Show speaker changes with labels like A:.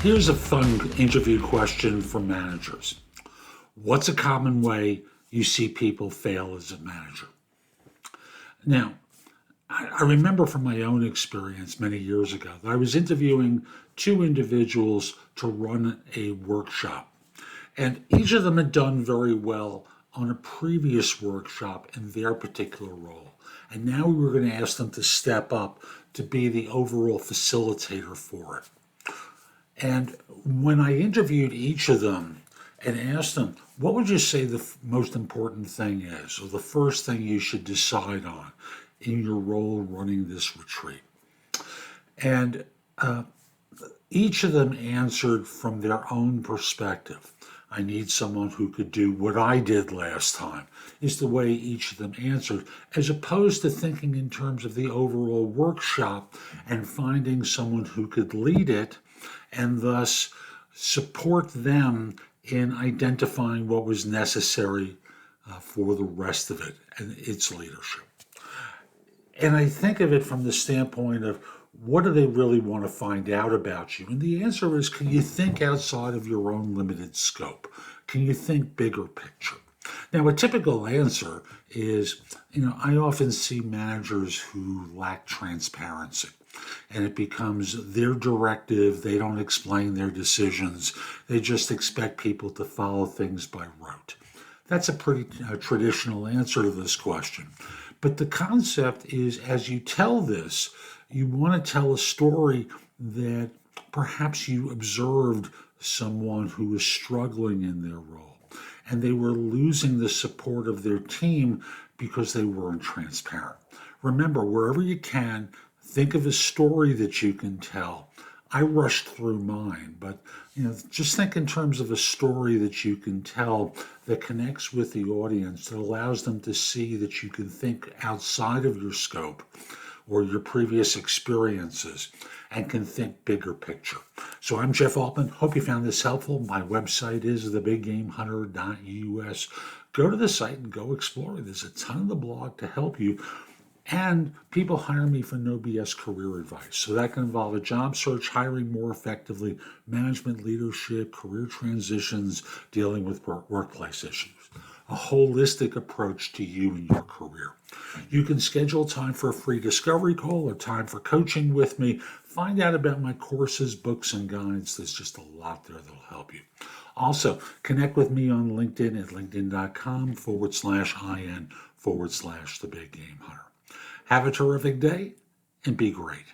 A: Here's a fun interview question for managers. What's a common way you see people fail as a manager? Now, I remember from my own experience many years ago that I was interviewing two individuals to run a workshop. And each of them had done very well on a previous workshop in their particular role. And now we were going to ask them to step up to be the overall facilitator for it. And when I interviewed each of them and asked them, what would you say the most important thing is, or the first thing you should decide on in your role running this retreat? And each of them answered from their own perspective. I need someone who could do what I did last time, is the way each of them answered, as opposed to thinking in terms of the overall workshop and finding someone who could lead it and thus support them in identifying what was necessary for the rest of it and its leadership. And I think of it from the standpoint of, what do they really want to find out about you? And the answer is, can you think outside of your own limited scope? Can you think bigger picture? Now, a typical answer is, I often see managers who lack transparency, and it becomes their directive. They don't explain their decisions. They just expect people to follow things by rote. That's a pretty traditional answer to this question. But the concept is, as you tell this, you want to tell a story that perhaps you observed someone who was struggling in their role and they were losing the support of their team because they weren't transparent. Remember, wherever you can, think of a story that you can tell. I rushed through mine, but just think in terms of a story that you can tell that connects with the audience, that allows them to see that you can think outside of your scope or your previous experiences and can think bigger picture. So I'm Jeff Altman. Hope you found this helpful. My website is thebiggamehunter.us. Go to the site and go explore. There's a ton of the blog to help you. And people hire me for no BS career advice. So that can involve a job search, hiring more effectively, management leadership, career transitions, dealing with workplace issues. A holistic approach to you and your career. You can schedule time for a free discovery call or time for coaching with me. Find out about my courses, books, and guides. There's just a lot there that'll help you. Also, connect with me on LinkedIn at linkedin.com/IN/The Big Game Hunter. Have a terrific day and be great.